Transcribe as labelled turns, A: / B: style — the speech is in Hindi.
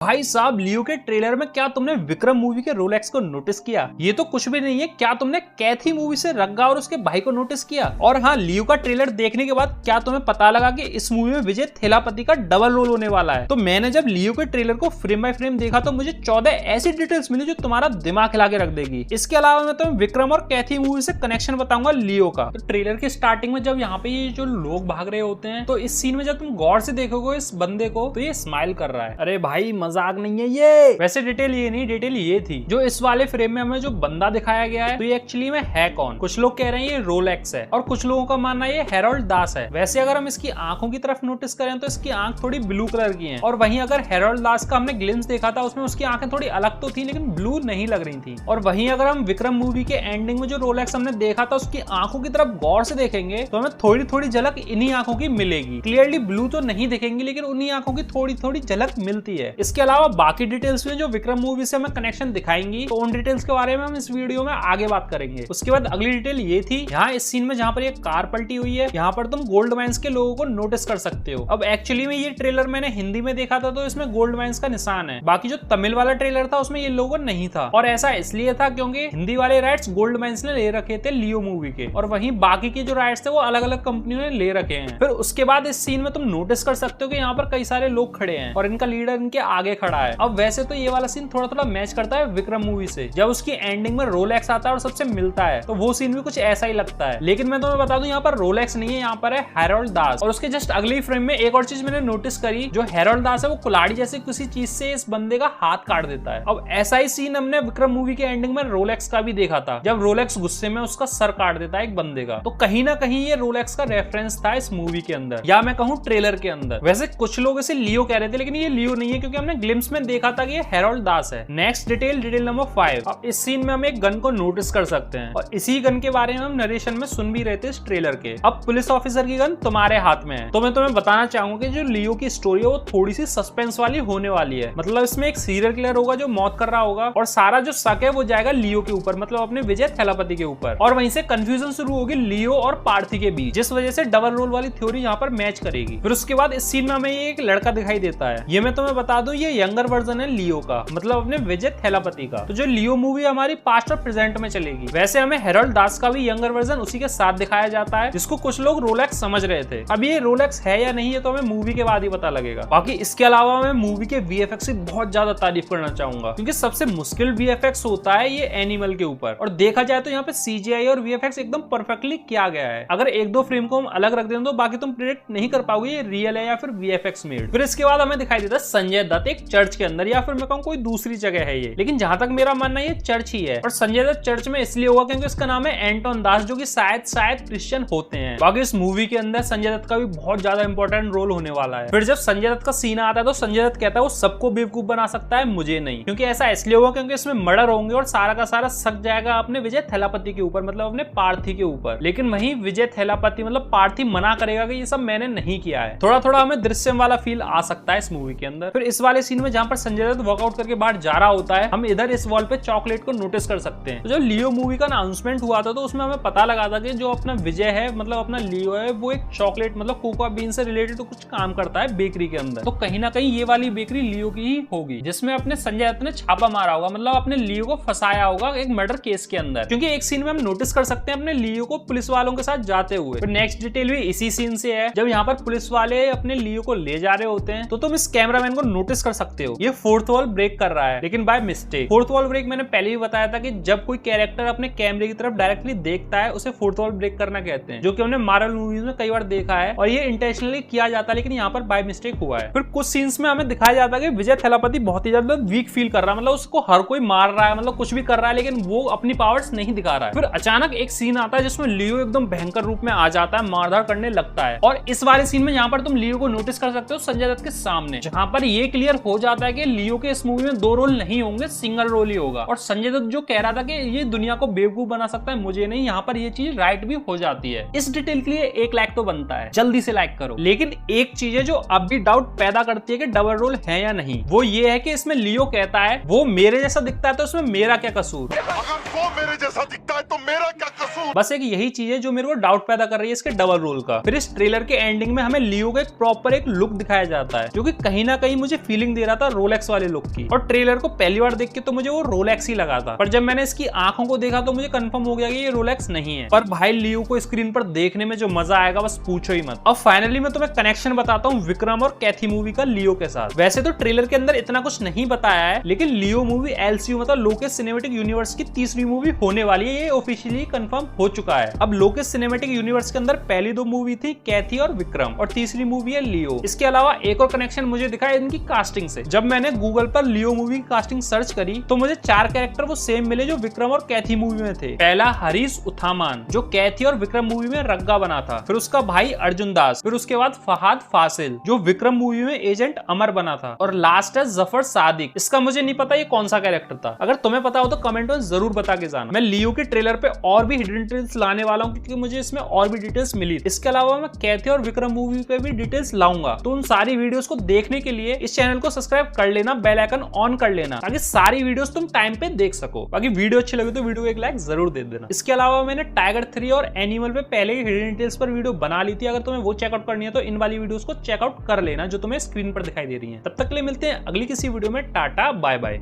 A: भाई साहब, लियो के ट्रेलर में क्या तुमने विक्रम मूवी के रोलेक्स को नोटिस किया? ये तो कुछ भी नहीं है। क्या तुमने कैथी मूवी से रग्गा और उसके भाई को नोटिस किया? और हाँ, लियो का ट्रेलर देखने के बाद क्या तुम्हें पता लगा कि इस मूवी में विजय थेलापति का डबल रोल होने वाला है? तो मैंने जब लियो के ट्रेलर को फ्रेम बाय फ्रेम देखा तो मुझे 14 ऐसी डिटेल्स मिली जो तुम्हारा दिमाग हिला के रख देगी। इसके अलावा मैं तुम्हें विक्रम और कैथी मूवी से कनेक्शन बताऊंगा लियो का। तो ट्रेलर की स्टार्टिंग में जब यहाँ पे ये जो लोग भाग रहे होते हैं, तो इस सीन में जब तुम गौर से देखोगे इस बंदे को, तो ये स्माइल कर रहा है। अरे भाई, मजाक नहीं है ये। वैसे डिटेल ये नहीं, डिटेल ये थी जो इस वाले फ्रेम में हमें जो बंदा दिखाया गया है, तो ये एक्चुअली में है कौन? कुछ लोग कह रहे हैं ये रोलेक्स है और कुछ लोगों का मानना ये हेरोल्ड दास है। वैसे अगर हम इसकी आंखों की तरफ नोटिस करें तो इसकी आंख थोड़ी ब्लू कलर की है, और वहीं अगर हेरोल्ड दास का हमने ग्लिम्स देखा था उसमें उसकी आंखें थोड़ी अलग तो थी लेकिन ब्लू नहीं लग रही थी। और वहीं अगर हम विक्रम मूवी के एंडिंग में जो रोलेक्स हमने देखा था उसकी आंखों की तरफ गौर से देखेंगे तो हमें थोड़ी थोड़ी झलक इन्हीं आंखों की मिलेगी। क्लियरली ब्लू तो नहीं दिखेंगी लेकिन उन्हीं आंखों की थोड़ी थोड़ी झलक मिलती है। इसके अलावा बाकी डिटेल्स में जो विक्रम मूवी से हमें कनेक्शन दिखाएंगी, तो उन डिटेल्स के बारे में हम इस वीडियो में आगे बात करेंगे। उसके बाद अगली डिटेल ये थी, यहाँ इस सीन में जहाँ पर ये कार पलटी हुई है, यहाँ पर तुम गोल्ड माइंस के लोगों को नोटिस कर सकते हो। अब एक्चुअली में ये ट्रेलर मैंने हिंदी में देखा था तो इसमें गोल्ड माइंस का निशान है। बाकी जो तमिल वाला ट्रेलर था उसमें ये लोगो नहीं था, और ऐसा इसलिए था क्योंकि हिंदी वाले राइट्स गोल्ड माइंस ने ले रखे थे लियो मूवी के, और वहीं बाकी के जो राइट्स थे वो अलग अलग कंपनियों ने ले रखे हैं। फिर उसके बाद इस सीन में तुम नोटिस कर सकते हो कि यहाँ पर कई सारे लोग खड़े हैं और इनका लीडर इनके आगे खड़ा है। अब वैसे तो ये वाला सीन थोड़ा थोड़ा मैच करता है विक्रम मूवी से। जब उसकी एंडिंग में रोलेक्स आता है और सबसे मिलता है तो वो सीन भी कुछ ऐसा ही लगता है। लेकिन मैं तुम्हें बता दूं, यहाँ पर रोलेक्स नहीं है, यहाँ पर है हेरोल्ड दास। और उसके जस्ट अगली फ्रेम में एक और चीज मैंने नोटिस करी, जो हेरोल्ड दास है वो कुल्हाड़ी जैसे किसी चीज से इस बंदे का हाथ काट देता है। अब ऐसा ही सीन हमने विक्रम मूवी के एंडिंग में रोलेक्स का भी देखा था, जब रोलेक्स गुस्से में उसका सर काट देता है एक बंदे का। तो कहीं ना कहीं ये रोलेक्स का रेफरेंस था इस मूवी के अंदर, या मैं कहूं ट्रेलर के अंदर। वैसे कुछ लोग इसे लियो कह रहे थे लेकिन ये लियो नहीं है, क्योंकि हमने ग्लिम्स में देखा था कि ये हेरोल्ड दास है। Next detail number 5। अब इस सीन में हम एक गन को नोटिस कर सकते हैं, और इसी गन के बारे में हम नरेशन में सुन भी रहे थे इस ट्रेलर के। अब पुलिस ऑफिसर की गन तुम्हारे हाथ में है, तो मैं तुम्हें बताना चाहूंगा कि जो लियो की स्टोरी है वो थोड़ी सी सस्पेंस वाली होने वाली है। मतलब इसमें एक सीरियल किलर होगा जो मौत कर रहा होगा, और सारा जो शक है वो जाएगा लियो के ऊपर, मतलब अपने विजय थेलापति के ऊपर। और वहीं से कंफ्यूजन शुरू होगी लियो और पार्थी के बीच, जिस वजह से डबल रोल वाली थ्योरी यहाँ पर मैच करेगी। फिर उसके बाद इस सीन में हमें एक लड़का दिखाई देता है। ये मैं तुम्हें बता दूं, ये यंगर वर्जन है लियो का, मतलब अपने विजय थेलापति का। तो जो लियो मूवी हमारी पास्ट और प्रेजेंट में चलेगी। वैसे हमें हेरोल्ड दास का भी यंगर वर्जन उसी के साथ दिखाया जाता है, जिसको कुछ लोग रोलेक्स समझ रहे थे। अब ये रोलेक्स है या नहीं है तो हमें मूवी के बाद ही पता लगेगा। बाकी इसके अलावा मैं मूवी के वीएफएक्स की बहुत ज्यादा तारीफ करना चाहूंगा, क्योंकि सबसे मुश्किल वीएफएक्स होता है ये एनिमल के ऊपर, और देखा जाए तो यहाँ पे सीजीआई और वीएफएक्स एकदम परफेक्टली किया गया है। अगर एक दो फ्रेम को हम अलग रख दें तो बाकी तुम प्रेडिक्ट नहीं कर पाओगे ये रियल है या फिर वीएफएक्स मेड। फिर इसके बाद हमें दिखाई देता है संजय दत्त एक चर्च के अंदर, या फिर मैं कहूँ कोई दूसरी जगह है ये, लेकिन जहां तक मेरा मानना है ये चर्च ही है। और संजय दत्त चर्च में इसलिए हुआ क्योंकि इसका नाम है एंटोन दास, जो कि शायद क्रिश्चियन होते हैं। बाकी इस मूवी के अंदर संजय दत्त का भी बहुत ज्यादा इंपॉर्टेंट रोल होने वाला है। फिर जब संजय दत्त का सीन आता है तो संजय दत्त कहता है वो सबको बेवकूफ बना सकता है, मुझे नहीं। क्योंकि ऐसा इसलिए हुआ क्योंकि इसमें मर्डर होंगे और सारा का सारा शक जाएगा अपने विजय थेलापति के ऊपर, मतलब अपने पार्थी के ऊपर। लेकिन वहीं विजय थेलापति मतलब पार्थी मना करेगा कि ये सब मैंने नहीं किया है। थोड़ा थोड़ा हमें दृश्यम वाला फील आ सकता है इस मूवी के अंदर। फिर इस वाले सीन में जहां पर संजय दत्त वर्कआउट करके बाहर जा रहा होता है, हम इधर इस वॉल पे चॉकलेट को नोटिस कर सकते हैं। तो जो लियो मूवी का अनाउंसमेंट हुआ था तो उसमें हमें पता लगा था कि जो अपना विजय है, मतलब अपना लियो है, वो एक चॉकलेट मतलब कोकोआ बीन से रिलेटेड तो कुछ काम करता है बेकरी के अंदर। तो कहीं ना कहीं ये वाली बेकरी लियो की ही होगी, जिसमें अपने संजय दत्त ने छापा मारा होगा, मतलब अपने लियो को फंसाया होगा एक मर्डर केस के अंदर। क्योंकि एक सीन में हम नोटिस कर सकते हैं अपने लियो को पुलिस वालों के साथ जाते हुए। फिर नेक्स्ट डिटेल भी इसी सीन से है, जब यहाँ पर पुलिस वाले अपने लियो को ले जा रहे होते हैं तो तुम इस कैमरामैन को नोटिस कर सकते हो ये फोर्थ वॉल ब्रेक कर रहा है, लेकिन by mistake. Fourth wall break मैंने पहले भी बताया था कि जब कोई कैरेक्टर अपने कैमरे की तरफ डायरेक्टली देखता है उसे फोर्थ वॉल ब्रेक करना कहते हैं, जो कि हमने मार्वल मूवीज में कई बार देखा है, और ये इंटेंशनली किया जाता है, लेकिन यहाँ पर बाय मिस्टेक हुआ है। फिर कुछ सीन्स में हमें दिखाया जाता है कि विजय थेलापति बहुत ही ज्यादा वीक फील कर रहा है, मतलब उसको हर कोई मार रहा है, मतलब कुछ भी कर रहा है, लेकिन वो अपनी पावर्स नहीं दिखा रहा है। फिर अचानक एक सीन आता है जिसमें लियो एकदम भयंकर रूप में आ जाता है, मारधाड़ करने लगता है। और इस वाले सीन में यहाँ पर तुम लियो को नोटिस कर सकते हो संजय दत्त के सामने, जहां पर ये क्लियर हो जाता है कि लियो के इस मूवी में 2 रोल नहीं होंगे, सिंगल रोल ही होगा। और संजय दत्त जो कह रहा था कि ये दुनिया को बेवकूफ बना सकता है, मुझे नहीं, यहाँ पर ये चीज राइट भी हो जाती है। इस डिटेल के लिए 1 लाइक तो बनता है, जल्दी से लाइक करो। लेकिन एक चीज है जो अब भी डाउट पैदा करती है कि डबल रोल है या नहीं, वो ये है कि इसमें लियो कहता है वो मेरे जैसा दिखता है तो इसमें मेरा क्या कसूर,
B: अगर वो मेरे जैसा दिखता है तो मेरा क्या कसूर।
A: बस एक यही चीज है जो मेरे को डाउट पैदा कर रही है इसके डबल रोल का। फिर इस ट्रेलर के एंडिंग में हमें लियो का एक प्रॉपर एक लुक दिखाया जाता है, जो कि कहीं ना कहीं मुझे फीलिंग दे रहा था रोलेक्स वाले लुक की, और ट्रेलर को पहली बार देख के तो मुझे वो रोलेक्स ही लगा था, पर जब मैंने इसकी आंखों को देखा तो मुझे कंफर्म हो गया कि ये रोलेक्स नहीं है। पर भाई लियो को स्क्रीन पर देखने में जो मजा आएगा बस पूछो ही मत। अब फाइनली मैं तुम्हें कनेक्शन बताता हूँ विक्रम और कैथी मूवी का लियो के साथ। वैसे तो ट्रेलर के अंदर इतना कुछ नहीं बताया है, लेकिन लियो मूवी एलसीयू मतलब लोकेस सिनेमैटिक यूनिवर्स की तीसरी मूवी होने वाली है, ये ऑफिशियली कंफर्म हो चुका है। अब लोकेस सिनेमैटिक यूनिवर्स के अंदर पहली दो मूवी थी कैथी और विक्रम, और तीसरी मूवी है लियो। इसके अलावा एक और कनेक्शन मुझे दिखा है इनकी कास्टिंग से। जब मैंने गूगल पर लियो मूवी की कास्टिंग सर्च करी तो मुझे 4 कैरेक्टर वो सेम मिले जो विक्रम और कैथी मूवी में थे। पहला हरीश उथामान जो कैथी और विक्रम मूवी में रग्गा बना था, फिर उसका भाई अर्जुन दास, फिर उसके बाद फहाद फासिल जो विक्रम मूवी में एजेंट अमर बना था, और लास्ट है जफर सादिक। इसका मुझे नहीं पता ये कौन सा कैरेक्टर था, अगर तुम्हें पता हो तो कमेंट में जरूर बता के जाना। मैं लियो के ट्रेलर पे और भी हिडन डिटेल्स लाने वाला हूँ क्योंकि मुझे इसमें और भी डिटेल्स मिली। इसके अलावा मैं कैथी और विक्रम मूवी पे भी डिटेल्स लाऊंगा, तो उन सारी वीडियोस को देखने के लिए इस चैनल को सब्सक्राइब कर लेना, बेल आइकन ऑन कर लेना ताकि सारी वीडियोस तुम टाइम पे देख सको। बाकी वीडियो अच्छी लगे तो वीडियो को एक लाइक जरूर दे देना। इसके अलावा मैंने टाइगर 3 और एनिमल पे पहले ही हिडन डिटेल्स पर वीडियो बना ली थी, अगर तुम्हें वो चेकआउट करनी है तो इन वाली वीडियोस को चेकआउट कर लेना जो तुम्हें स्क्रीन पर दिखाई दे रही है। तब तक के लिए मिलते हैं अगली किसी वीडियो में। Tata bye bye.